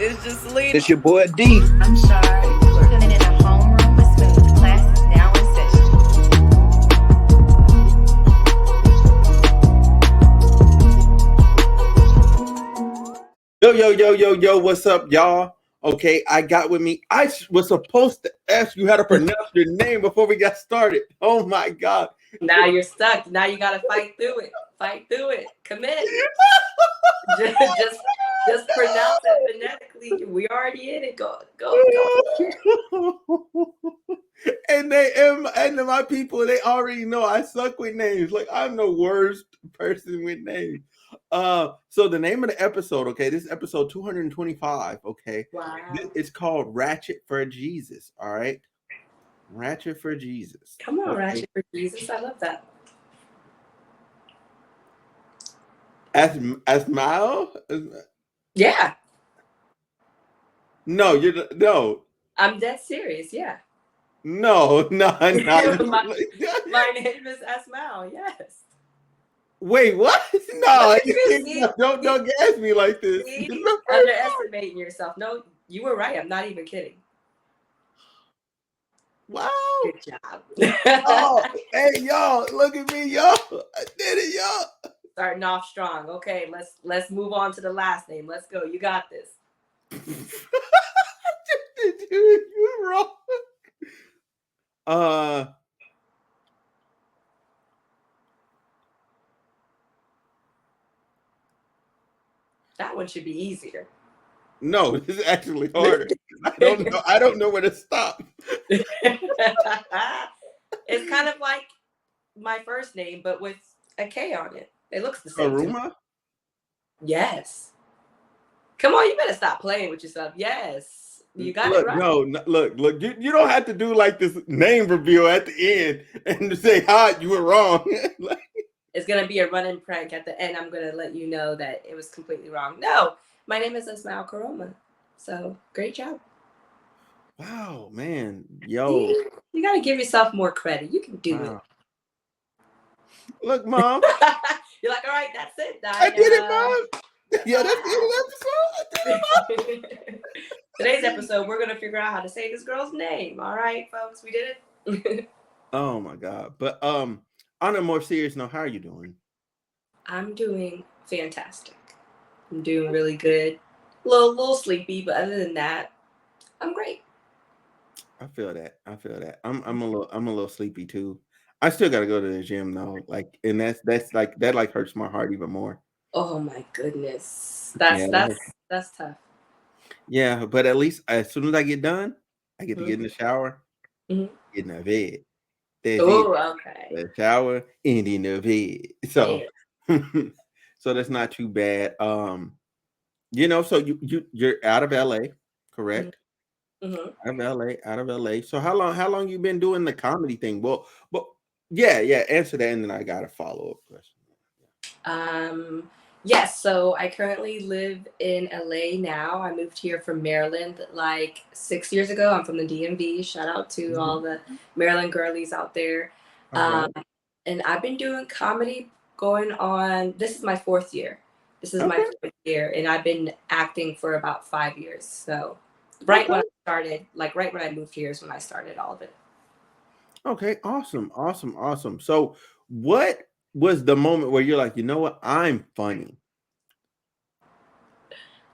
It's just Lena. It's your boy D. I'm sorry. We're tuning in a homeroom with Smooth. Class is now in Yo, what's up, y'all? Okay, I got with me. I was supposed to ask you how to pronounce your name before we got started. Oh my God. Now you're stuck. Now you gotta fight through it. Fight through it. Commit. just pronounce it phonetically. We already in it. Go. And my people, they already know I suck with names. Like, I'm the worst person with names. So the name of the episode, okay, this is episode 225, okay? Wow. It's called Ratchet for Jesus, all right? Ratchet for Jesus. Come on, okay? Ratchet for Jesus. I love that. As Mile? Yeah. No. I'm dead serious. Yeah. No. my name is Asmao. Yes. Wait, what? No, don't gas me like this. Underestimating yourself. No, you were right. I'm not even kidding. Wow. Good job. Oh, hey, y'all, look at me, y'all. I did it, y'all. Starting off strong. Okay, let's move on to the last name. Let's go. You got this. You're wrong. That one should be easier. No, this is actually harder. I don't know where to stop. It's kind of like my first name, but with a K on it. It looks the same. Aruma? Yes. Come on, you better stop playing with yourself. Yes. You got it right. No, look. You don't have to do like this name reveal at the end and say, hi, you were wrong. It's going to be a running prank at the end. I'm going to let you know that it was completely wrong. No, my name is Ismail Karoma. So, great job. Wow, man. Yo. You got to give yourself more credit. You can do it. Look, Mom. You're like, all right, that's it. I did it, Mom. Yeah, that's the end of the episode. Today's episode, we're going to figure out how to say this girl's name. All right, folks, we did it. Oh, my God. But on a more serious note, how are you doing? I'm doing fantastic. I'm doing really good. A little sleepy, but other than that, I'm great. I feel that. I'm a little sleepy too. I still gotta go to the gym though. Like, and that's like that like hurts my heart even more. Oh my goodness. That's tough. Yeah, but at least as soon as I get done, I get to get in the shower, get in the bed. Oh, okay. The shower and in the bed. So so that's not too bad. So you're out of LA, correct? Out of LA. So how long you been doing the comedy thing? Well, yeah, answer that, and then I got a follow-up question. Yes, so I currently live in LA now. I moved here from Maryland like 6 years ago. I'm from the DMV. Shout out to all the Maryland girlies out there. And I've been doing comedy going on, this is my fourth year. And I've been acting for about 5 years. So when I started, right when I moved here is when I started all of it. Okay, awesome. So what was the moment where you're like, you know what, I'm funny?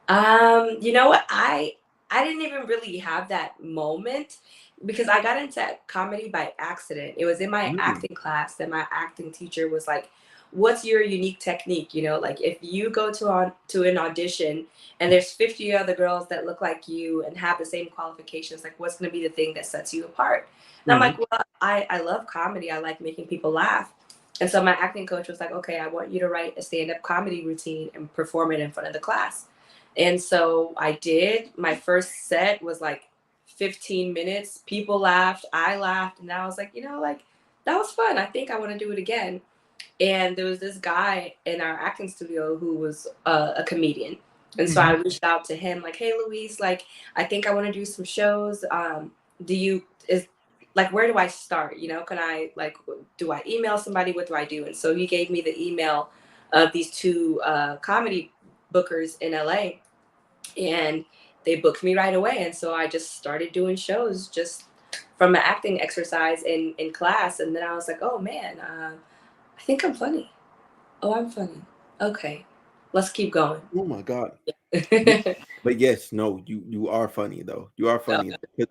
You know what, I didn't even really have that moment because I got into comedy by accident. It was in my acting class that my acting teacher was like, what's your unique technique? You know, like if you go to an audition and there's 50 other girls that look like you and have the same qualifications, like what's going to be the thing that sets you apart? And I'm like, well, I love comedy. I like making people laugh. And so my acting coach was like, okay, I want you to write a stand-up comedy routine and perform it in front of the class. And so I did. My first set was like 15 minutes. People laughed. I laughed. And I was like, that was fun. I think I want to do it again. And there was this guy in our acting studio who was a comedian. And so I reached out to him like, hey, Luis, like, I think I want to do some shows. Where do I start? Can I, do I email somebody? What do I do? And so he gave me the email of these two comedy bookers in LA. And they booked me right away. And so I just started doing shows just from an acting exercise in class. And then I was like, oh man, I think I'm funny. Oh, I'm funny. Okay, let's keep going. Oh my God. But yes, no, you are funny though. You are funny. 'Cause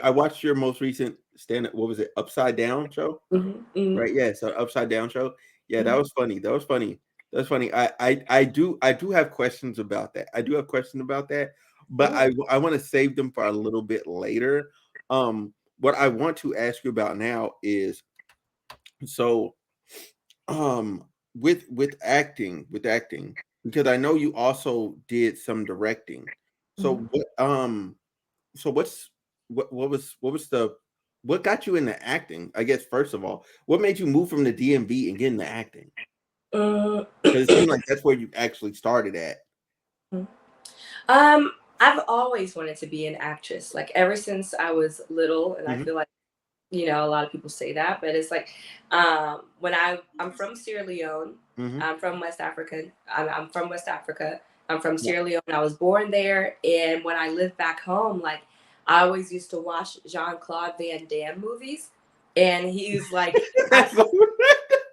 I watched your most recent stand-up, what was it, Upside Down show? Mhm, mhm, Right, yeah, so Upside Down show. Yeah, that mhm, was funny. That was funny. That's funny. I do have questions about that. I do have questions about that, but mhm, I want to save them for a little bit later. What I want to ask you about now is, so with acting, because I know you also did some directing. So mhm. what got you into acting? I guess first of all, what made you move from the DMV and get into acting? Mm. Because it seemed like that's where you actually started at. I've always wanted to be an actress, like ever since I was little, and I Mhm, feel like a lot of people say that, but it's like when I'm from Sierra Leone, mhm, I'm from West Africa. I'm from West Africa. I'm from yeah. Sierra Leone. I was born there, and when I lived back home, like I always used to watch Jean Claude Van Damme movies, and he's like, That's so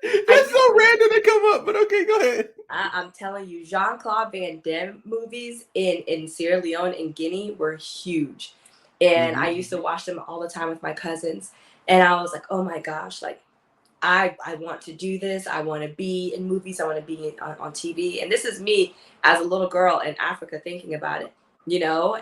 I that's used so to random to come up, but okay, go ahead. I'm telling you, Jean Claude Van Damme movies in Sierra Leone and Guinea were huge. And I Mhm, used to watch them all the time with my cousins. And I was like, oh my gosh, like I want to do this. I want to be in movies. I want to be on TV. And this is me as a little girl in Africa thinking about it,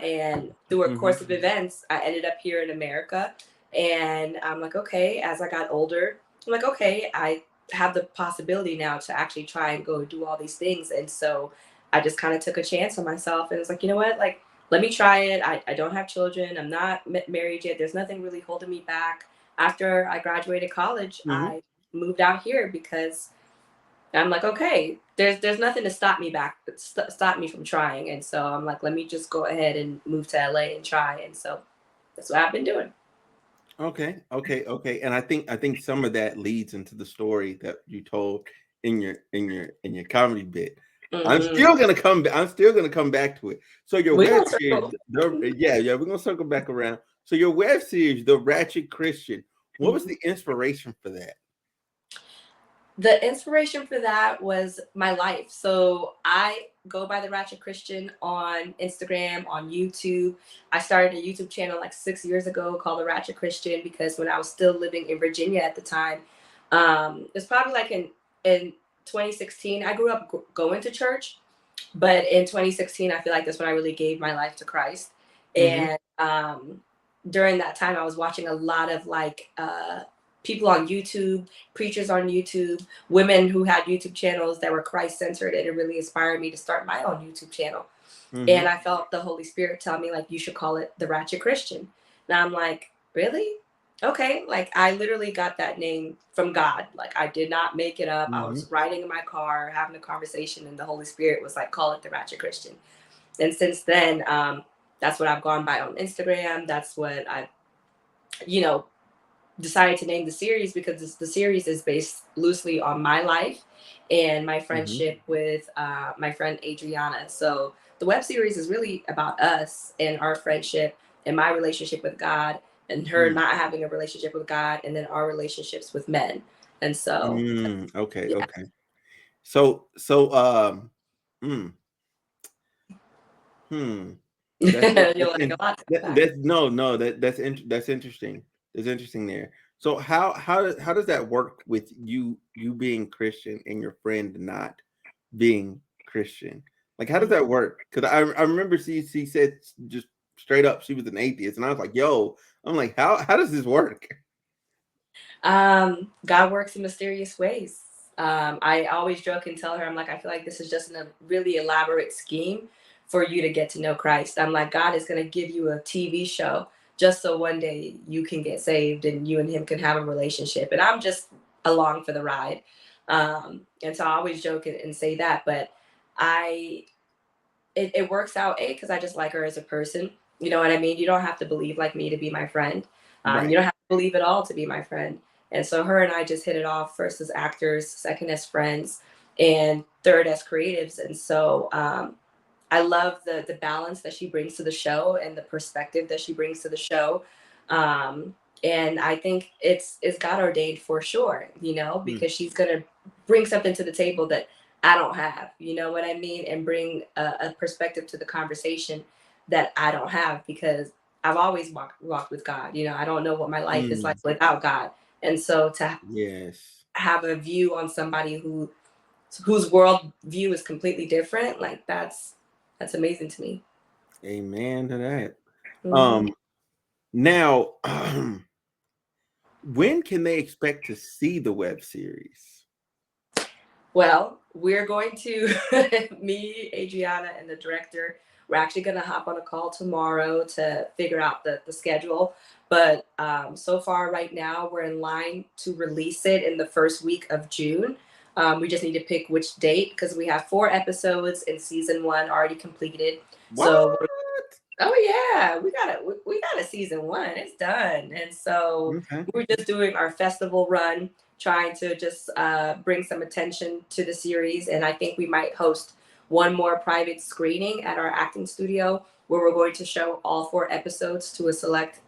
And through a mhm, course of events, I ended up here in America. And I'm like, okay, as I got older, I'm like, okay, I have the possibility now to actually try and go do all these things. And so I just kind of took a chance on myself and was like, you know what? Like, let me try it. I don't have children. I'm not married yet. There's nothing really holding me back. After I graduated college, mhm. I moved out here because I'm like, okay, there's nothing to stop me stop me from trying. And so I'm like, let me just go ahead and move to LA and try. And so that's what I've been doing. Okay, okay, okay. And I think some of that leads into the story that you told in your comedy bit. I'm Hmm. still gonna come. I'm still gonna come back to it. So your We web gonna series, circle. yeah, we're gonna circle back around. So your web series, The Ratchet Christian. What was Mhm. the inspiration for that? The inspiration for that was my life. So I go by the Ratchet Christian on Instagram, on YouTube. I started a YouTube channel like 6 years ago called the Ratchet Christian because when I was still living in Virginia at the time, it was probably like in 2016. I grew up going to church, but in 2016, I feel like that's when I really gave my life to Christ. Mhm, And during that time, I was watching a lot of like people on YouTube, preachers on YouTube, women who had YouTube channels that were Christ centered, and it really inspired me to start my own YouTube channel. And mhm, I felt the Holy Spirit tell me, like, you should call it the Ratchet Christian. And I'm like, really? Okay. Like, I literally got that name from God. Like, I did not make it up. I mhm, was riding in my car, having a conversation, and the Holy Spirit was like, call it the Ratchet Christian. And since then, that's what I've gone by on Instagram. That's what I, you know, decided to name the series because the series is based loosely on my life and my mhm, friendship with my friend Adriana. So the web series is really about us and our friendship and my relationship with God and her mm, not having a relationship with God and then our relationships with men. And so, okay, yeah, okay. So, mm, hmm. That's you're that's like a in, lot to that, unpack. that's no that's interesting. That's interesting there. So how does that work with you being Christian and your friend not being Christian? Like how does that work? Because I remember she said just straight up she was an atheist, and I was like, yo, I'm like, how does this work? God works in mysterious ways. I always joke and tell her, I'm like, I feel like this is just a really elaborate scheme for you to get to know Christ. I'm like, God is going to give you a TV show just so one day you can get saved and you and him can have a relationship. And I'm just along for the ride. And so I always joke and say that. But I it works out because I just like her as a person. You know what I mean? You don't have to believe like me to be my friend. Right. You don't have to believe at all to be my friend. And so her and I just hit it off first as actors, second as friends, and third as creatives. And so I love the balance that she brings to the show and the perspective that she brings to the show. And I think it's God ordained for sure, you know, Mm. because she's gonna bring something to the table that I don't have, you know what I mean, and bring a perspective to the conversation that I don't have because I've always walked with God. You know, I don't know what my life is like Mm. without God, and so to Yes. have a view on somebody whose world view is completely different, like that's amazing to me. Amen to that. Hmm. Um, now, when can they expect to see the web series? Well, we're going to me, Adriana, and the director. We're actually going to hop on a call tomorrow to figure out the schedule. But so far, right now, we're in line to release it in the first week of June. We just need to pick which date because we have 4 episodes in season 1 already completed. What? So oh yeah, we got a season 1. It's done, and so Okay. we're just doing our festival run, trying to just bring some attention to the series. And I think we might host one more private screening at our acting studio where we're going to show all 4 episodes to a select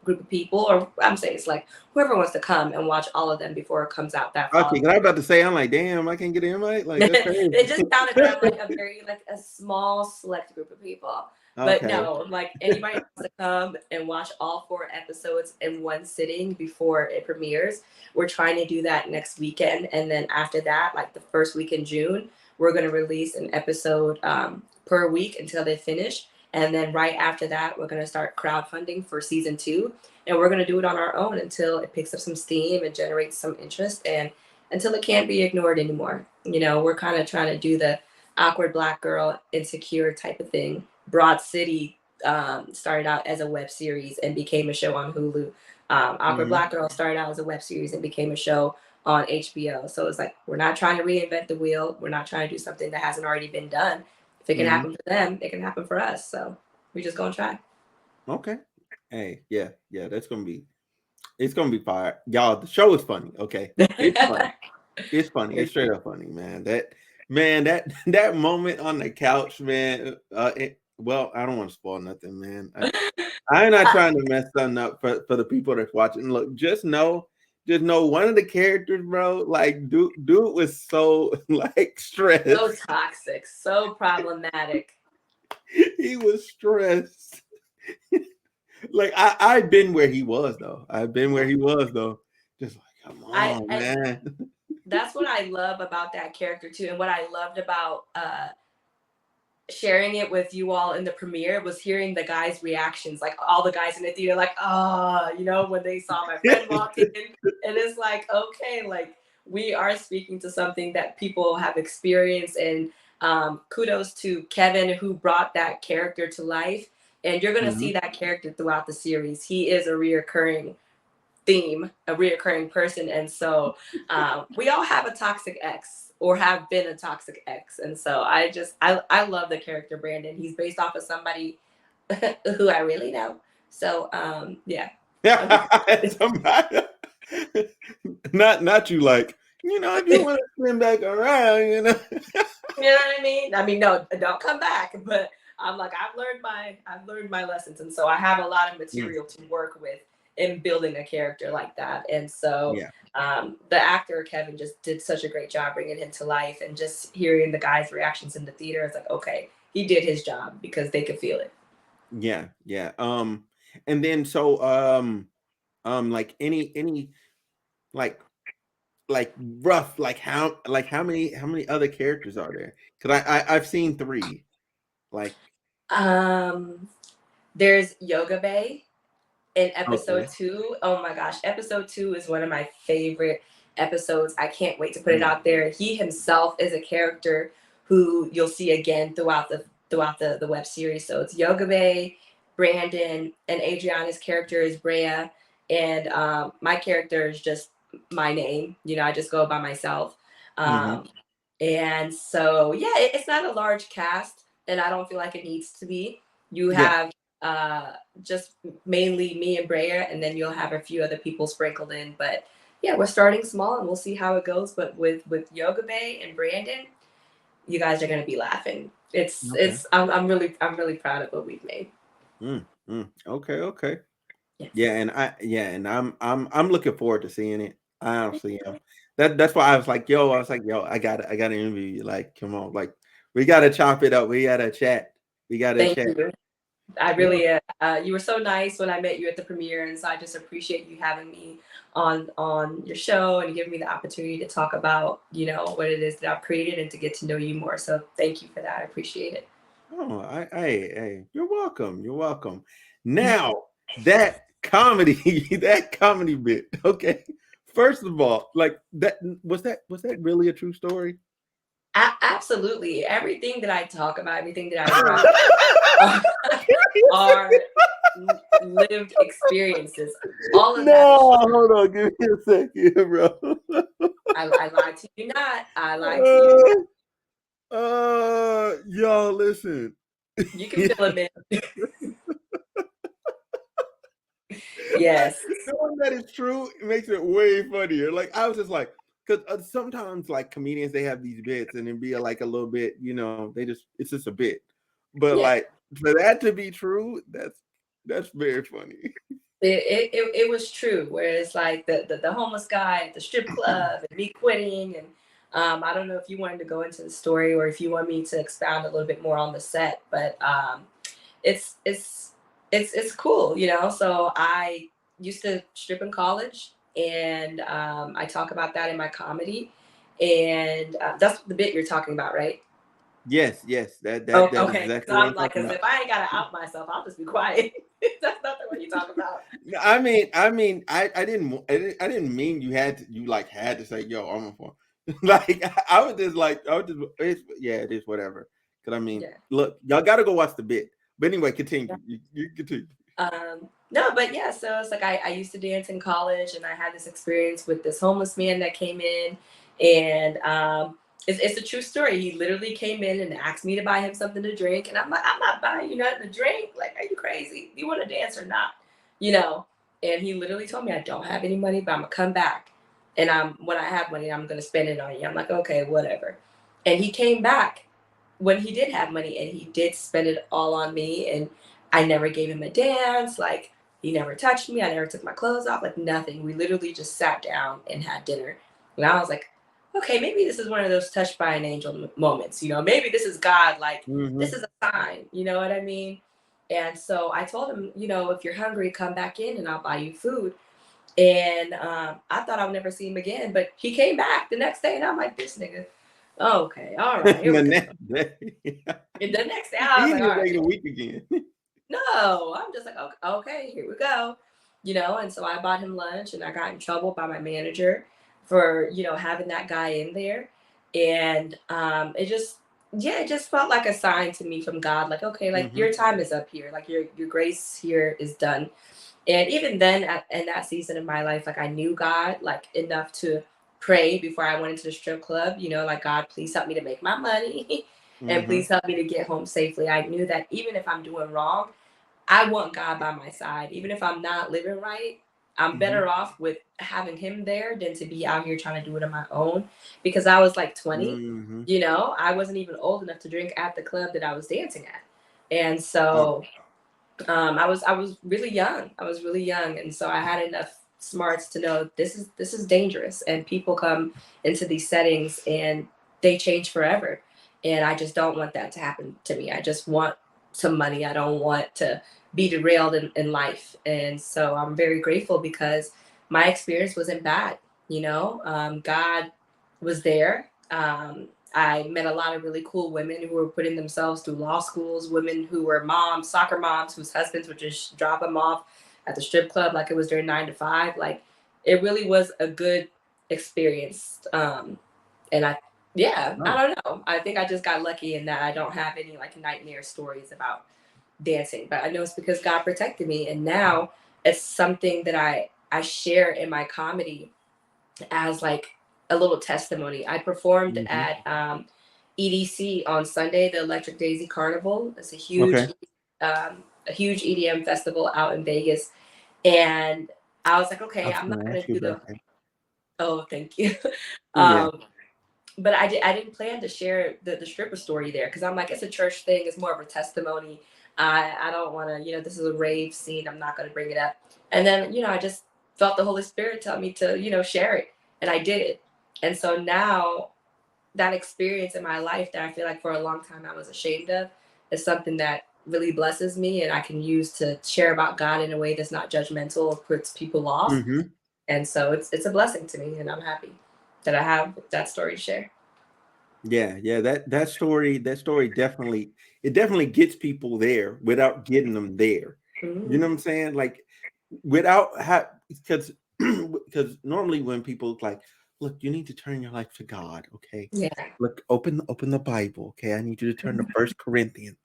group of people, or I'm saying it's like whoever wants to come and watch all of them before it comes out that Okay, fall. 'cause I was about to say, I'm like, damn, I can't get an invite. Like, that's crazy. It just sounded that I'm like a very like a small select group of people. But Okay. no, like anybody wants to come and watch all 4 episodes in one sitting before it premieres. We're trying to do that next weekend. And then after that, like the first week in June, we're gonna release an episode per week until they finish. And then right after that, we're gonna start crowdfunding for season 2. And we're gonna do it on our own until it picks up some steam and generates some interest and until it can't be ignored anymore. You know, we're kind of trying to do the awkward black girl, insecure type of thing. Broad City started out as a web series and became a show on Hulu. Awkward Mhm. Black Girl started out as a web series and became a show on HBO. So it's like we're not trying to reinvent the wheel. We're not trying to do something that hasn't already been done. If it can Mhm. happen for them, it can happen for us. So we just gonna try. Okay. Hey, yeah, yeah, it's gonna be fire. Y'all, the show is funny. Okay. It's funny. It's funny. It's straight up funny, man. That moment on the couch, man. Well, I don't want to spoil nothing, man. I'm not trying to mess something up for the people that's watching. Look, just know one of the characters, bro. Like, dude was so like So stressed. toxic, so problematic. He was stressed. Like I've been where he was though. I've been where he was though. Just like, come on, I man. that's what I love about that character too, and what I loved about sharing it with you all in the premiere was hearing the guys' reactions, like all the guys in the theater, like, oh, you know, when they saw my friend walk in, and it's like, okay, like we are speaking to something that people have experienced, and kudos to Kevin who brought that character to life, and you're gonna see Mhm. that character throughout the series. He is a reoccurring theme, a reoccurring person. And so we all have a toxic ex or have been a toxic ex. And so I love the character Brandon. He's based off of somebody who I really know. So yeah. I'm Somebody, not you. Like, if you want to spin back around, You know what I mean? I mean, no, don't come back. But I'm like, I've learned my lessons, and so I have a lot of Mm, material to work with in building a character like that. And so yeah, the actor Kevin just did such a great job bringing him to life, and just hearing the guys' reactions in the theater, it's like, okay, he did his job because they could feel it. yeah, yeah. And then so like any like rough, like how many other characters are there? Because I've seen 3. Like, Um, there's Yoga Bay in episode okay. 2. Oh my gosh, episode 2 is one of my favorite episodes. I can't wait to put it Mm, out there. He himself is a character who you'll see again throughout the web series. So it's Yoga Bay, Brandon, and Adriana's character is Brea, and my character is just my name. You know, I just go by myself. mhm. Um, and so yeah, it's not a large cast, and I don't feel like it needs to be. You Yeah, have just mainly me and Brea, and then you'll have a few other people sprinkled in. But yeah, we're starting small, and we'll see how it goes. But with Yoga Bay and Brandon, you guys are gonna be laughing. Okay. I'm really proud of what we've made. Okay, okay. Yes. Yeah, and I'm looking forward to seeing it. I honestly am. That's why I was like, yo, I gotta interview you. Like, come on, like we gotta chop it up. We gotta chat. We gotta Thank chat. you. I No, really, you were so nice when I met you at the premiere, and so I just appreciate you having me on your show and giving me the opportunity to talk about what it is that I've created and to get to know you more. So thank you for that. I appreciate it. oh, you're welcome. You're welcome. Now that comedy, that comedy bit. Okay. First of all, like that really a true story? Absolutely, everything that I talk about, everything that I write are lived experiences. All of that is No, true. hold on, give me a second, bro. I lied to you not. I lied to you. Y'all listen. You can fill them in. Yes. Knowing that it's true, it makes it way funnier. Like I was just like, because sometimes like comedians they have these bits and it be like a little bit, it's just a bit. But Yeah. like for that to be true, that's very funny. It was true. Whereas like the homeless guy at the strip club and me quitting and I don't know if you wanted to go into the story or if you want me to expound a little bit more on the set, but it's it's it's cool, So I used to strip in college, and I talk about that in my comedy, and that's the bit you're talking about, right? Yes, yes, Oh, that is okay. exactly So what I'm I'm like, talking because about. if I ain't gotta out myself, I'll just be quiet. That's not the way you talk about. No, I didn't mean you like had to say, yo, I'm a phone. Like I was just like, it is whatever. Cause I mean, Yeah. look, y'all gotta go watch the bit. But anyway, continue. You continue. No, but yeah, so it's like I used to dance in college, and I had this experience with this homeless man that came in, and it's a true story. He literally came in and asked me to buy him something to drink, and I'm like, I'm not buying you nothing to drink. Like, are you crazy? Do you want to dance or not? You know? And he literally told me, I don't have any money, but I'm gonna come back, and when I have money, I'm gonna spend it on you. I'm like, okay, whatever. And he came back when he did have money, and he did spend it all on me, and I never gave him a dance. Like, he never touched me. I never took my clothes off, like nothing. We literally just sat down and had dinner. And I was like, okay, maybe this is one of those touched by an angel moments. Maybe this is God. Like, this Hmm. is a sign. You know what I mean? And so I told him, if you're hungry, come back in and I'll buy you food. And I thought I would never see him again, but he came back the next day, and I'm like, this nigga. Okay, all right, here we The go. next day. And the next day, I was He like, didn't all make it right. a week again. No, I'm just like, okay, here we go. And so I bought him lunch, and I got in trouble by my manager for, having that guy in there. And it just felt like a sign to me from God, like, okay, like Hmm. your time is up here, like your grace here is done. And even then, in that season of my life, like I knew God like enough to pray before I went into the strip club, like, God, please help me to make my money and Hmm. please help me to get home safely. I knew that even if I'm doing wrong, I want God by my side. Even if I'm not living right, I'm Hmm. better off with having him there than to be out here trying to do it on my own. Because I was like 20, Hmm. I wasn't even old enough to drink at the club that I was dancing at. And Oh, so I was really young. I was really young, and so I had enough smarts to know this is dangerous, and people come into these settings and they change forever. And I just don't want that to happen to me. I just want some money. I don't want to be derailed in life. And so I'm very grateful because my experience wasn't bad. God was there. I met a lot of really cool women who were putting themselves through law schools, women who were moms, soccer moms, whose husbands would just drop them off at the strip club like it was their 9 to 5. Like, it really was a good experience. And I oh. don't know. I think I just got lucky in that I don't have any like nightmare stories about dancing, but I know it's because God protected me. And now it's something that I share in my comedy as like a little testimony. I performed Hmm. at EDC on Sunday, the Electric Daisy Carnival. It's Okay. a huge EDM festival out in Vegas, and I was like, I okay, was I'm not gonna gonna ask you do about the. that. Oh, thank you. Yeah. um, but I didn't plan to share the stripper story there because I'm like, it's a church thing. It's more of a testimony. I don't want to, this is a rave scene. I'm not going to bring it up. And then, I just felt the Holy Spirit tell me to, share it. And I did it. And so now that experience in my life that I feel like for a long time I was ashamed of is something that really blesses me and I can use to share about God in a way that's not judgmental or puts people off. Mm-hmm. And so it's a blessing to me and I'm happy that I have that story to share. Yeah. That story definitely gets people there without getting them there. You Mm-hmm. know what I'm saying? Like without because because normally when people like, look, you need to turn your life to God, okay? Yeah. Look, open the Bible, okay? I need you to turn to First Corinthians.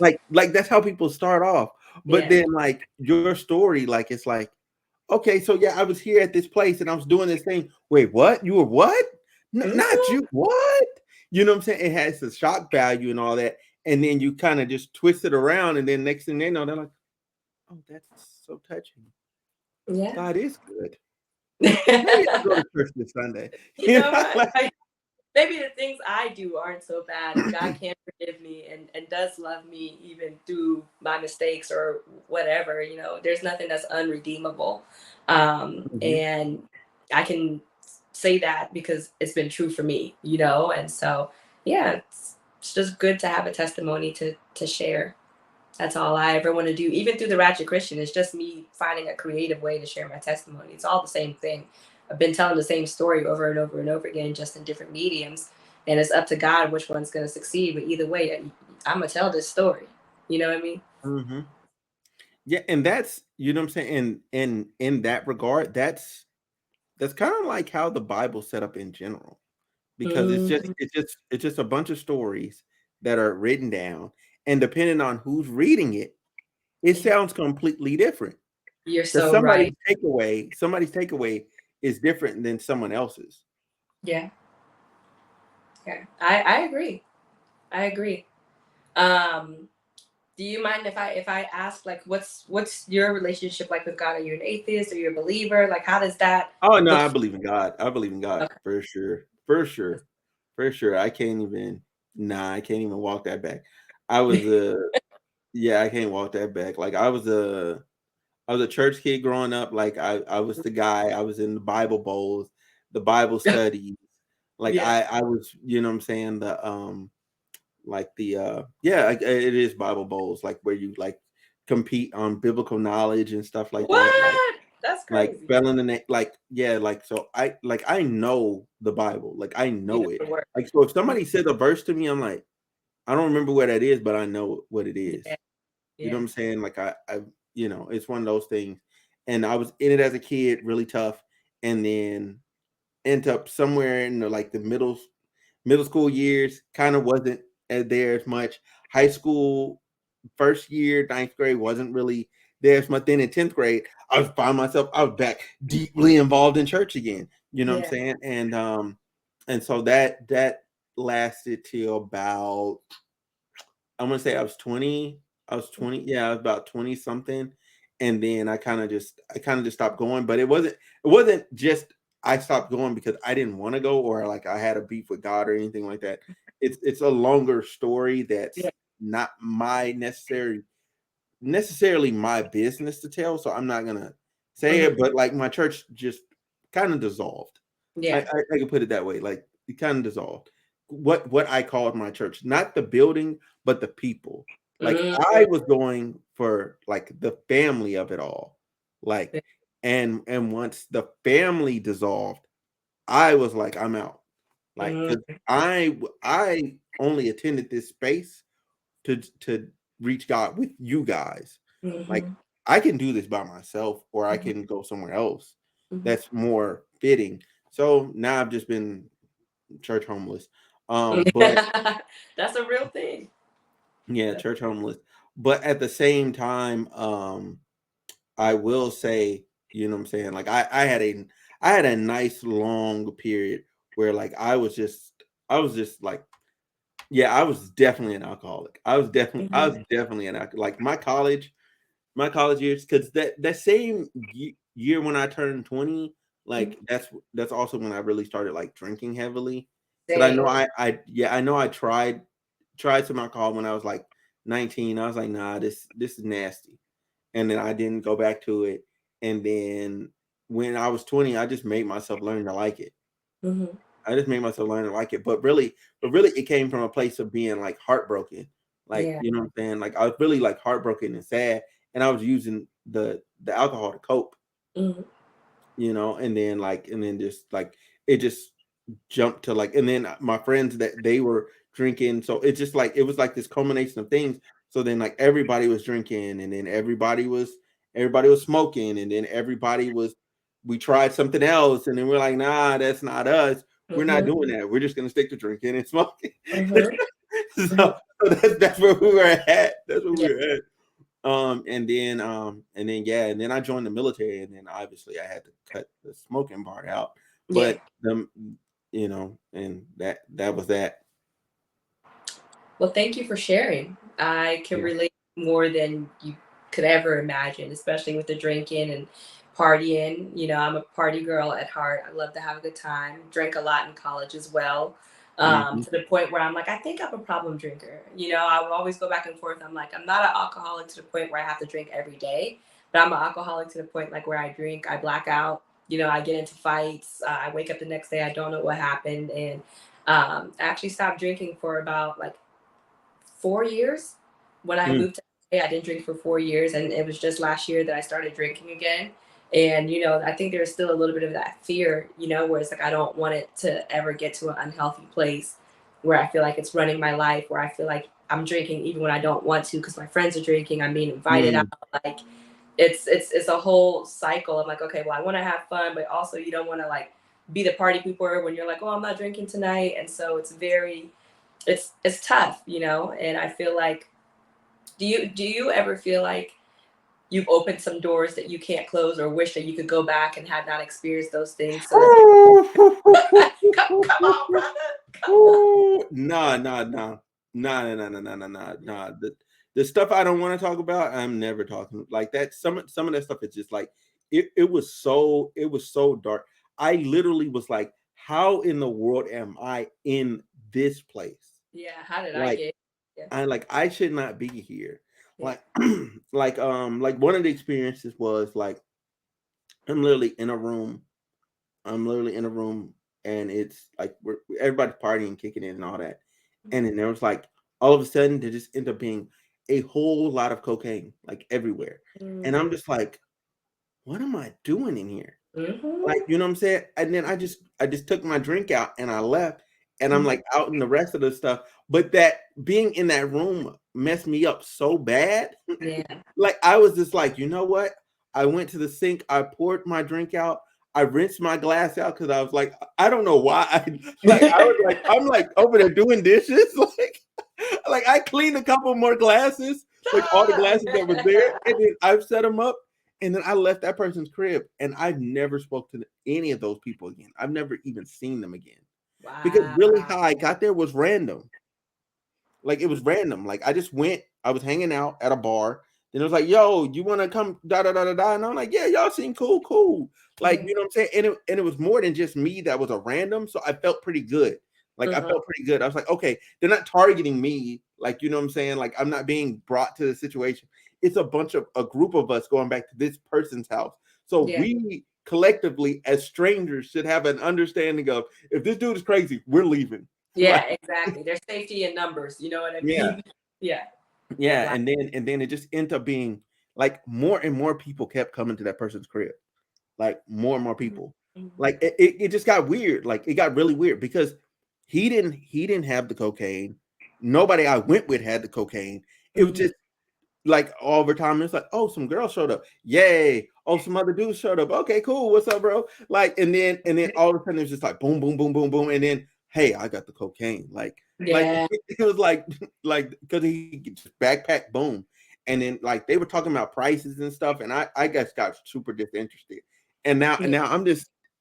Like that's how people start off. But Yeah. then like your story, like it's like, okay, so yeah, I was here at this place and I was doing this thing. Wait, what? You were what? Not Mm-hmm. you. What? You know what I'm saying? It has the shock value and all that. And then you kind of just twist it around. And then next thing they know, they're like, oh, that's so touching. Yeah. God is good. Maybe I'll go to church this Sunday. You You know know, what? like, Maybe the things I do aren't so bad and God can forgive me and does love me even through my mistakes or whatever, there's nothing that's unredeemable. Mhm. And I can say that because it's been true for me, and so yeah, it's just good to have a testimony to share. That's all I ever want to do. Even through the Ratchet Christian, it's just me finding a creative way to share my testimony. It's all the same thing. I've been telling the same story over and over and over again, just in different mediums. And it's up to God which one's going to succeed. But either way, I'm going to tell this story. You know what I mean? Mhm. Yeah, and that's you know what I'm saying. In that regard, that's kind of like how the Bible's set up in general. Because it's just Mhm. it's just a bunch of stories that are written down, and depending on who's reading it, it Yeah. sounds completely different. You're Because so right. somebody's takeaway is different than someone else's. Yeah. Yeah. I agree. I agree. Um, do you mind if I ask like what's your relationship like with God? Are you an atheist? Are you a believer? Like how does that Oh no, look? I believe in God. I believe in God Okay. for sure, for sure, for sure. I can't even. Nah, I can't even walk that back. I was a yeah, I can't walk that back. Like I was a church kid growing up. Like I was the guy. I was in the Bible bowls, the Bible studies. Like Yeah. I was, you know what I'm saying, the like the yeah, it is Bible bowls, like where you like compete on biblical knowledge and stuff like that. What? That's Like crazy. spelling the name, like yeah, like so I know the Bible, like I You know know it. the word. Like so if somebody says a verse to me, I'm like, I don't remember what that is, but I know what it Yeah. is. You know Yeah. what I'm saying? Like I it's one of those things. And I was in it as a kid, really tough, and then end up somewhere in like the middle school years, kind of wasn't there as much. High school, first year, ninth grade wasn't really there as much. Then in 10th grade, I was back deeply involved in church again. You know what I'm Yeah. saying? And so that lasted till about I'm gonna say I was 20. I was 20. Yeah, I was about 20 something. And then I kind of just stopped going. But it wasn't just I stopped going because I didn't want to go or like I had a beef with God or anything like that. It's a longer story Yeah. that's not my necessarily my business to tell. So I'm not gonna say Mhm. it, but like my church just kind of dissolved. I, Yeah. I, I can put it that way. Like it kind of dissolved. What I called my church, not the building, but the people. Like I Mhm. was going for like the family of it all. Like and once the family dissolved, I was like, I'm out. Like because Mhm. I only attended this space to reach God with you guys. Like Mhm. I can do this by myself or I Mhm. can go somewhere else Mhm. that's more fitting. So now I've just been church homeless. But That's a real thing. yeah, That's church homeless. But at the same time, I will say, you know what I'm saying? Like I had a nice long period where like I was just like yeah, I was definitely an alcoholic. I was Mhm. definitely an alcoholic. Like my college years, because that same year when I turned 20, Mhm. like that's also when I really started like drinking heavily. But I know Same. I know I tried some alcohol when I was like 19. I was like, nah, this is nasty. And then I didn't go back to it. And then when I was 20, I just made myself learn to like it. Hmm. I just made myself learn to like it. But really it came from a place of being like heartbroken. Like, Yeah. you know what I'm saying? Like I was really like heartbroken and sad. And I was using the alcohol to cope, Hmm. and then just like it just jumped to like, and then my friends that they were drinking, so it's just like it was like this culmination of things. So then like everybody was drinking, and then everybody was smoking, and then we tried something else, and then we're like, nah, that's not us. We're not Hmm. doing that. We're just gonna stick to drinking and smoking. Hmm. So that's where we were at. That's where Yeah. we were at. And then I joined the military, and then obviously I had to cut the smoking part out. Yeah. But and that was that. Well, thank you for sharing. I can Yeah. relate more than you could ever imagine, especially with the drinking and partying. I'm a party girl at heart. I love to have a good time. Drank a lot in college as well, Hmm. to the point where I'm like, I think I'm a problem drinker. I would always go back and forth. I'm like, I'm not an alcoholic to the point where I have to drink every day, but I'm an alcoholic to the point like where I drink, I black out. I get into fights. I wake up the next day, I don't know what happened, and I actually stopped drinking for about like 4 years. When I Mm, moved to LA, I didn't drink for 4 years, and it was just last year that I started drinking again. And I think there's still a little bit of that fear, where it's like I don't want it to ever get to an unhealthy place where I feel like it's running my life, where I feel like I'm drinking even when I don't want to because my friends are drinking, I'm being invited out. mm, Like it's a whole cycle. I'm like, okay, well, I want to have fun, but also you don't want to like be the party pooper when you're like, oh, I'm not drinking tonight. And so it's tough, and I feel like, do you ever feel like you've opened some doors that you can't close or wish that you could go back and had not experienced those things so that come on, brother, come on. no, no, no, no, no, no, no, no, no, no, no. The stuff I don't want to talk about, I'm never talking like that. Some of that stuff is just like it was so dark. I literally was like, how in the world am I in this place? Yeah, how did I Like get? Yeah. I should not be here. Yeah. Like like one of the experiences was like I'm literally in a room. I'm literally in a room, and it's like everybody's partying, kicking in, and all that. And then there was like all of a sudden there just ended up being a whole lot of cocaine like everywhere. And I'm Mm-hmm. just like, what am I doing in here? Like, Mm-hmm. you know what I'm saying? And then I just took my drink out and I left, and I'm like out in the rest of the stuff. But that being in that room messed me up so bad. Yeah. Like I was just like, you know what? I went to the sink, I poured my drink out, I rinsed my glass out because I was like, I don't know why. I'm like over there doing dishes. Like I cleaned a couple more glasses, like all the Stop. glasses that was there, and then I've set them up, and then I left that person's crib, and I've never spoke to any of those people again. I've never even seen them again because really Wow. how I got there was random. Like it was random. Like I just went, I was hanging out at a bar. Then it was like, yo, you want to come da da da da da? And I'm like, yeah, y'all seem cool, cool. Like, Mhm. you know what I'm saying? And it was more than just me that was a random. So I felt pretty good. Like I Mhm. felt pretty good. I was like, okay, they're not targeting me. Like, you know what I'm saying? Like I'm not being brought to the situation. It's a group of us going back to this person's house. So Yeah. we collectively as strangers should have an understanding of if this dude is crazy, we're leaving. Yeah, Like, exactly. There's safety in numbers. You know what I yeah. mean? Yeah. Yeah, Wow. and then it just ended up being like more and more people kept coming to that person's crib. Like more and more people. Mhm. Like it just got weird. Like it got really weird because he didn't have the cocaine. Nobody I went with had the cocaine. It was Mhm. just like over time, it's like, oh, some girls showed up. Yay. Oh, some other dudes showed up. Okay, cool. What's up, bro? Like, and then all of a sudden it was just like boom, boom, boom, boom, boom. And then, hey, I got the cocaine. Like Yeah. it was like because he just backpack, boom. And then like they were talking about prices and stuff, and I guess got super disinterested. And now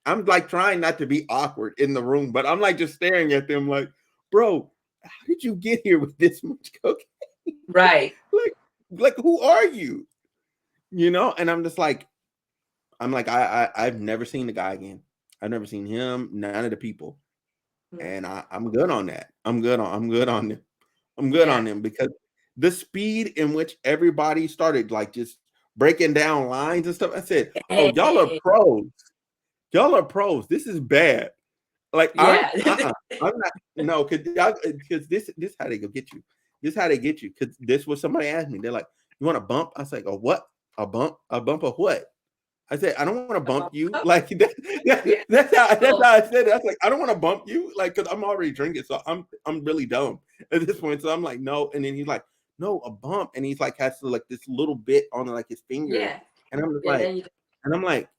I'm like trying not to be awkward in the room, but I'm like just staring at them like, bro, how did you get here with this much cocaine? Right. Like, who are you? And I'm like I've never seen the guy again. I've never seen him, none of the people. and I'm good on that. I'm good on them. I'm good Yeah. on them because the speed in which everybody started like just breaking down lines and stuff. I said, "Oh, y'all are Hey, pros. Y'all are pros. This is bad." Like yeah. I'm not no because this how they go get you. This how they get you because this was somebody asked me. They're like, "You want a bump?" I was like, "A what? A bump? A bump of what?" I said, "I don't want to bump you." Like Yeah. that's So, how I said it. I was like, "I don't want to bump you," like because I'm already drinking, so I'm really dumb at this point. So I'm like, "No," and then he's like, "No, a bump," and he's like has to like this little bit on like his finger, yeah. and I'm just And like, then you and I'm like,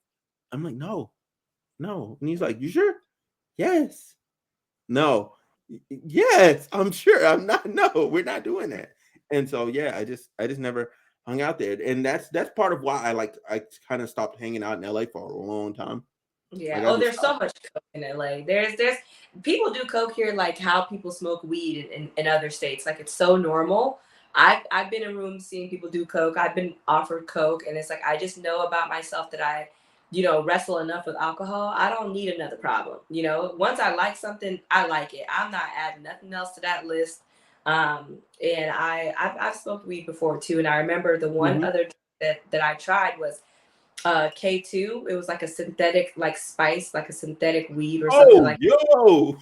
"No, no," and he's like, "You sure?" Yes. No. Yes, I'm sure. I'm not. No, we're not doing that. And so yeah, I just never hung out there, and that's part of why I kind of stopped hanging out in LA for a long time. Yeah. Like I Oh, just there's so stopped. much coke in LA. There's people do coke here like how people smoke weed in other states. Like it's so normal. I've been in rooms seeing people do coke. I've been offered coke, and it's like I just know about myself that I, wrestle enough with alcohol. I don't need another problem. Once I like something, I like it. I'm not adding nothing else to that list. And I've smoked weed before too, and I remember the one Mhm. other drug that I tried was K2. It was like a synthetic like spice, like a synthetic weed or something Oh, like. yo,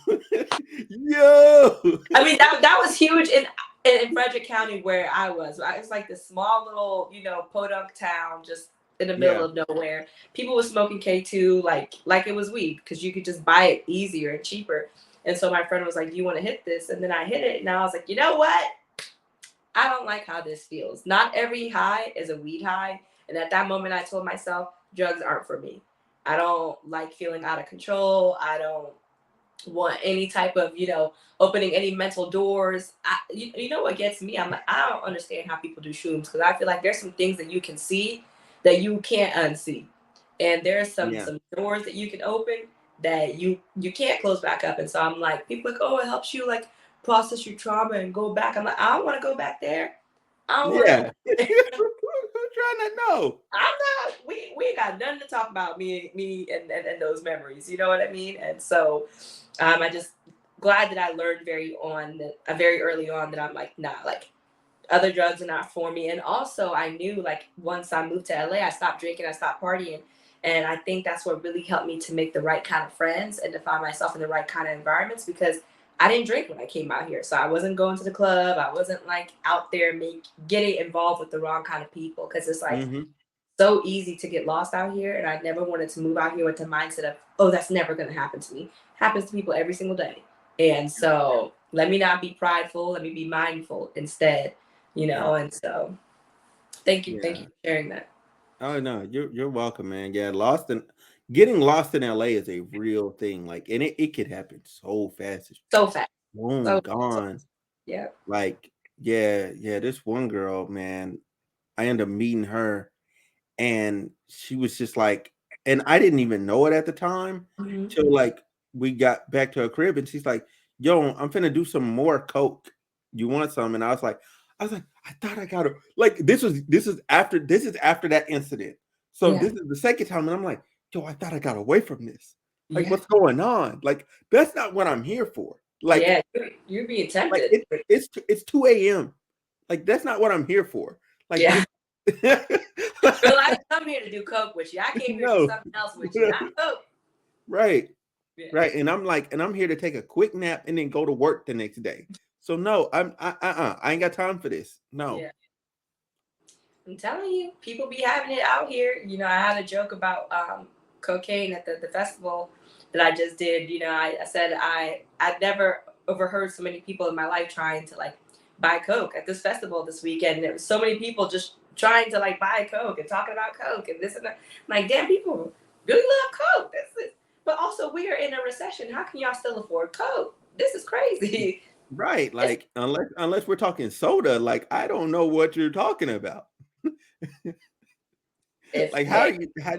yo, I mean that was huge in Frederick County where I was. It was like this small little, podunk town just in the middle yeah, of nowhere. People were smoking K2 like it was weed because you could just buy it easier and cheaper. And so my friend was like, "Do you want to hit this?" And then I hit it and I was like, "You know what? I don't like how this feels. Not every high is a weed high." And at that moment, I told myself, drugs aren't for me. I don't like feeling out of control. I don't want any type of, opening any mental doors. You know what gets me? I'm like, I don't understand how people do shrooms because I feel like there's some things that you can see that you can't unsee. And there's some yeah, some doors that you can open that you can't close back up. And so I'm like, people like, oh, it helps you like process your trauma and go back. I'm like, I don't want to go back there. I don't want to. yeah. Who's trying to know? I'm not. We ain't got nothing to talk about. Me and those memories. You know what I mean? And so, I just glad that I learned very early on that I'm like, nah, like other drugs are not for me. And also, I knew like once I moved to LA, I stopped drinking, I stopped partying, and I think that's what really helped me to make the right kind of friends and to find myself in the right kind of environments because I didn't drink when I came out here, so I wasn't going to the club. I wasn't like out there getting involved with the wrong kind of people because it's like Hmm. so easy to get lost out here, and I never wanted to move out here with the mindset of, oh, that's never going to happen to me. Happens to people every single day. And so let me not be prideful, let me be mindful instead, Yeah, and so thank you yeah. for sharing that. Oh no, you're welcome, man. Yeah, getting lost in LA is a real thing. Like, and it could happen so fast. It's So fast. boom, So gone. yeah. Like, yeah. This one girl, man, I ended up meeting her, and she was just like, and I didn't even know it at the time Mhm. till like we got back to her crib, and she's like, "Yo, I'm finna do some more coke. You want some?" And I was like, I thought I got it. Like this is after that incident. So Yeah. this is the second time, and I'm like, "Yo, I thought I got away from this. Like, Yeah. what's going on? Like, that's not what I'm here for. Yeah. You're being Like tempted. it's 2 a.m. Like, that's not what I'm here for. Like Yeah. this." Girl, I didn't come here to do coke with you. I came here to do No. something else with you, not coke. Right. Yeah. Right. And I'm like, and I'm here to take a quick nap and then go to work the next day. So no, I ain't got time for this. No. Yeah. I'm telling you, people be having it out here. I had a joke about cocaine at the festival that I just did. I said I'd never overheard so many people in my life trying to like buy coke at this festival this weekend. And there was so many people just trying to like buy coke and talking about coke and this and that. I'm like, damn, people really love coke. But also we are in a recession. How can y'all still afford coke? This is crazy. Right. It's Like unless we're talking soda, like I don't know what you're talking about. if Like hey, how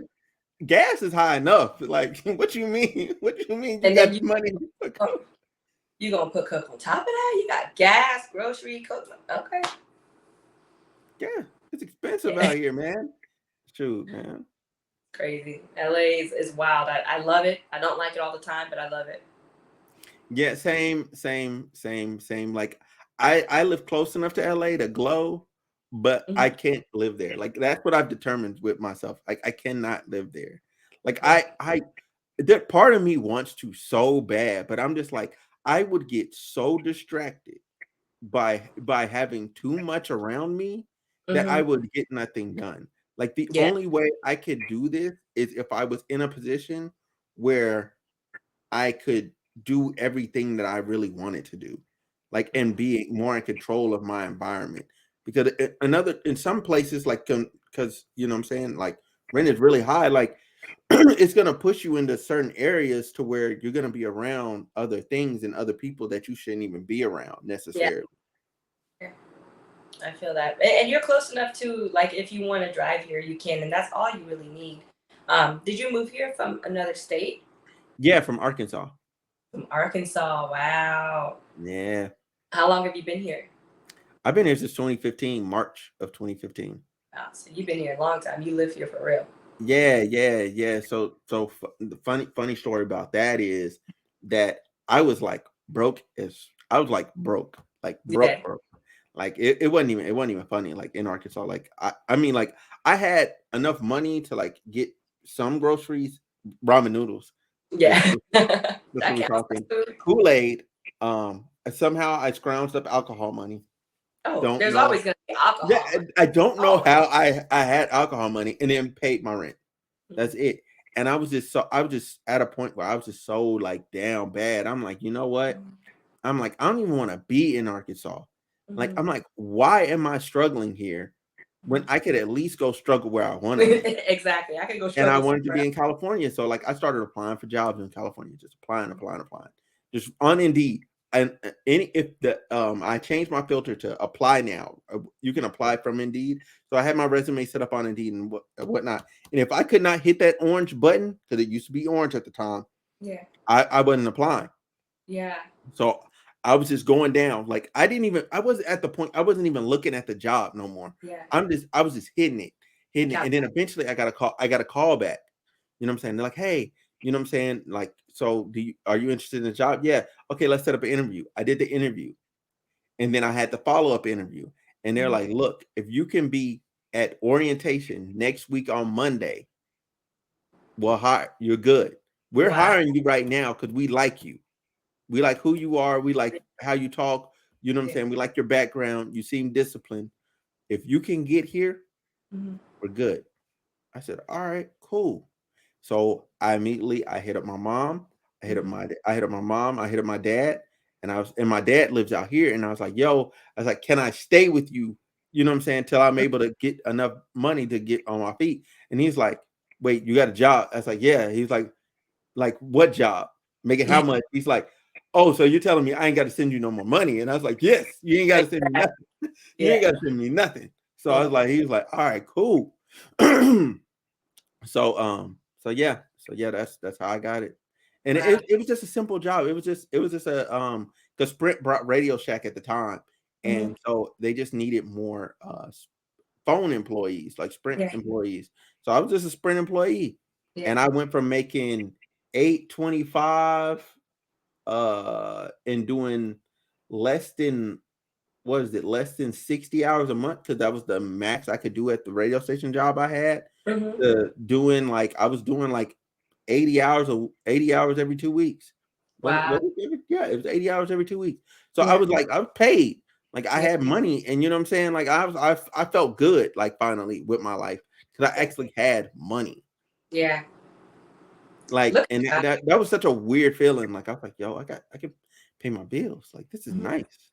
gas is high enough. Like what you mean? What you mean you and then got money for coke? you gonna put coke on top of that? You got gas, grocery, coke. Okay. Yeah, it's expensive Yeah. out here, man. Shoot, man. Crazy. LA is wild. I love it. I don't like it all the time, but I love it. Yeah, same. Like I live close enough to LA to glow, but I Mhm. can't live there. Like that's what I've determined with myself. Like I cannot live there. Like Yeah. I that part of me wants to so bad, but I'm just like I would get so distracted by having too much around me that I Hmm. would get nothing done. Like the Yeah. only way I could do this is if I was in a position where I could do everything that I really wanted to do, like, and be more in control of my environment. Because another in some places, like, because you know what I'm saying, like, rent is really high. Like, it's gonna push you into certain areas to where you're gonna be around other things and other people that you shouldn't even be around Yeah. necessarily. Yeah. I feel that. And you're close enough to, like, if you want to drive here, you can, and that's all you really need. Did you move here from another state? Yeah, from Arkansas. From Arkansas. Wow. Yeah, How long have you been here? I've been here since 2015, March of 2015. Wow, so you've been here a long time. You live here for real. Yeah. The funny story about that is that I was like broke as I was like broke, like Yeah. broke. Like it wasn't even funny. Like in Arkansas, like I mean, like I had enough money to like get some groceries, ramen noodles. Yeah. That's what That we're counts talking. as food. Kool-Aid. Somehow I scrounged up alcohol money. Oh, Don't there's know. always gonna be Yeah, alcohol. I don't know Always. how I had alcohol money and then paid my rent. That's Mhm. it. And I was just at a point where I was just so like down bad. I'm like, you know what? I'm like, I don't even want to be in Arkansas. Like, Mhm. I'm like, why am I struggling here when Mhm. I could at least go struggle where I want to be? Exactly. I could go And I struggle wanted to somewhere be in California. So like I started applying for jobs in California, just applying. Just on Indeed. And any if the I changed my filter to apply now. You can apply from Indeed. So I had my resume set up on Indeed and whatnot. And if I could not hit that orange button, because it used to be orange at the time, else. Yeah. I wasn't applying. Yeah. So I was just going down. Like I was at the point I wasn't even looking at the job no more. Yeah. I was just hitting it. Count. And then eventually I got a call back. You know what I'm saying? They're like, hey, you know what I'm saying? Like, so are you interested in the job? Yeah. Okay, let's set up an interview. I did the interview. And then I had the follow-up interview. And they're Mhm. like, look, if you can be at orientation next week on Monday, well, hi, you're good. We're Wow. hiring you right now because we like you. We like who you are. We like how you talk. You know what I'm Yeah. saying? We like your background. You seem disciplined. If you can get here, Mhm. we're good. I said, all right, cool. So I hit up my mom. Mhm. I hit up my mom. I hit up my dad, and my dad lives out here. And I was like, yo, I was like, can I stay with you? You know what I'm saying? Till I'm able to get enough money to get on my feet. And he's like, wait, you got a job? I was like, yeah. He's like what job? Making how much? He's like, oh, so you're telling me I ain't got to send you no more money? And I was like, yes, you ain't got to send me Exactly. nothing. You ain't Yeah. got to send me nothing. So I Yeah. was like, he was like, all right, cool. So yeah, that's how I got it. And Wow. it was just a simple job. It was just a because Sprint brought Radio Shack at the time, Mhm. and so they just needed more phone employees, like Sprint Yeah. employees. So I was just a Sprint employee, Yeah. and I went from making 825 and doing less than what is it, less than 60 hours a month because that was the max I could do at the radio station job I had. Mhm. Doing like I was doing like 80 hours every 2 weeks. Wow. Yeah, it was 80 hours every 2 weeks. So I Yeah. was like, I was paid. Like I Yeah. had money, and you know what I'm saying? Like I felt good, like finally with my life because I Yeah. actually had money. Yeah. Like, Look and at that was such a weird feeling. Like I was like, yo, I can pay my bills. Like this is that. nice.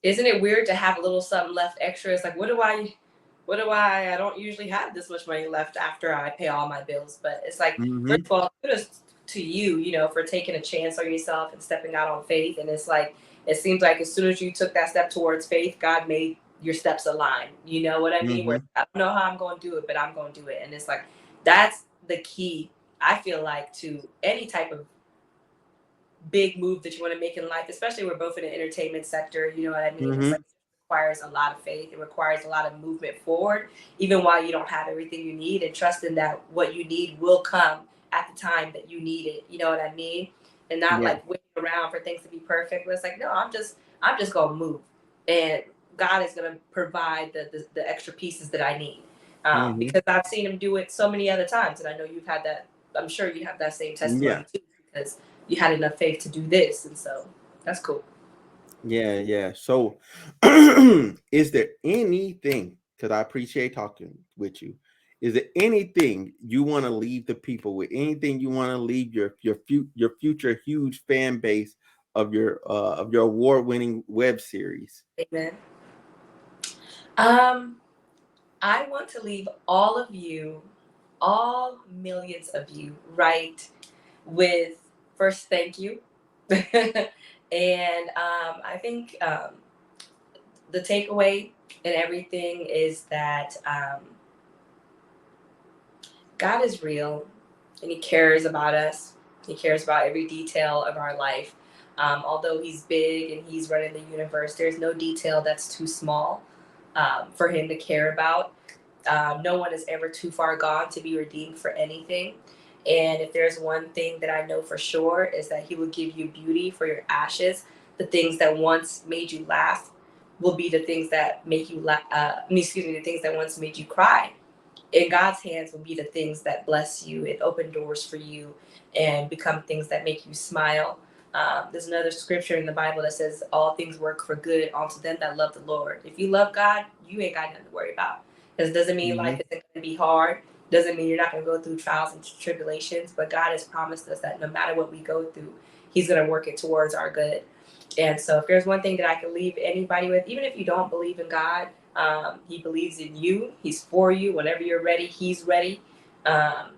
Isn't it weird to have a little something left extra? It's like, I don't usually have this much money left after I pay all my bills. But it's like, first Hmm. of all, kudos to you, for taking a chance on yourself and stepping out on faith. And it's like, it seems like as soon as you took that step towards faith, God made your steps align. You know what I mean? Where Hmm. I don't know how I'm going to do it, but I'm going to do it. And it's like, that's the key, I feel like, to any type of big move that you want to make in life, especially we're both in the entertainment sector. You know what I mean? It's like Hmm. it requires a lot of faith. It requires a lot of movement forward, even while you don't have everything you need, and trusting that what you need will come at the time that you need it. You know what I mean? and not Yeah. like waiting around for things to be perfect. But it's like, no, I'm just gonna move, and God is gonna provide the extra pieces that I need, Hmm. because I've seen Him do it so many other times, and I know you've had that. I'm sure you have that same Yeah. testimony too, because you had enough faith to do this, and so that's cool. Yeah. Yeah. So, is there anything? Because I appreciate talking with you. Is there anything you want to leave the people with? Anything you want to leave your future huge fan base of your award winning web series? Amen. Um, I want to leave all of you, all millions of you, right, with first, thank you. And I think the takeaway and everything is that God is real and He cares about us. He cares about every detail of our life. Although He's big and He's running the universe, there's no detail that's too small for Him to care about. No one is ever too far gone to be redeemed for anything. And if there's one thing that I know for sure is that He will give you beauty for your ashes. The things that once made you laugh will be the things that make you laugh. Excuse me, the things that once made you cry in God's hands will be the things that bless you and open doors for you and become things that make you smile. There's another scripture in the Bible that says, all things work for good unto them that love the Lord. If you love God, you ain't got nothing to worry about. This doesn't mean Hmm. life isn't going to be hard. Doesn't mean you're not going to go through trials and tribulations. But God has promised us that no matter what we go through, He's going to work it towards our good. And so, if there's one thing that I can leave anybody with, even if you don't believe in God, He believes in you. He's for you. Whenever you're ready, He's ready. Um,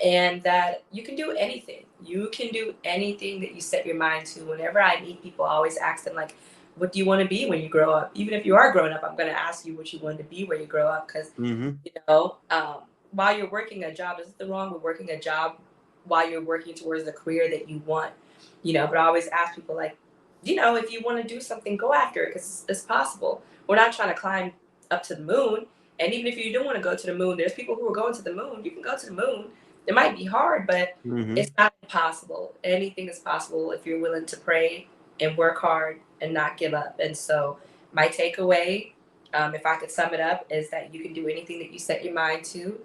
and that you can do anything. You can do anything that you set your mind to. Whenever I meet people, I always ask them, like, what do you want to be when you grow up? Even if you are growing up, I'm going to ask you what you want to be when you grow up. Because, Hmm. you know, while you're working a job, there's nothing wrong with working a job while you're working towards the career that you want. But I always ask people, like, if you want to do something, go after it because it's possible. We're not trying to climb up to the moon. And even if you do want to go to the moon, there's people who are going to the moon. You can go to the moon. It might be hard, but Hmm. it's not impossible. Anything is possible if you're willing to pray and work hard and not give up. And so, my takeaway, if I could sum it up, is that you can do anything that you set your mind to,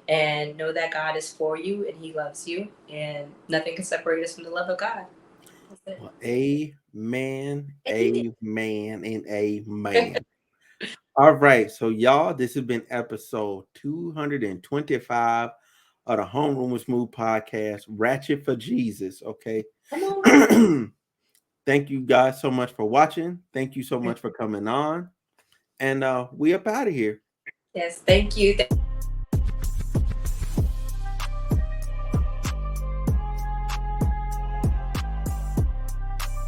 and know that God is for you and He loves you, and nothing can separate us from the love of God. That's Well, amen, it. amen, and amen. All right, so y'all, this has been episode 225 of the Homeroom with Smooth podcast, Ratchet for Jesus. Okay. Come on. Thank you guys so much for watching. Thank you so much for coming on. And we up out of here. Yes, thank you.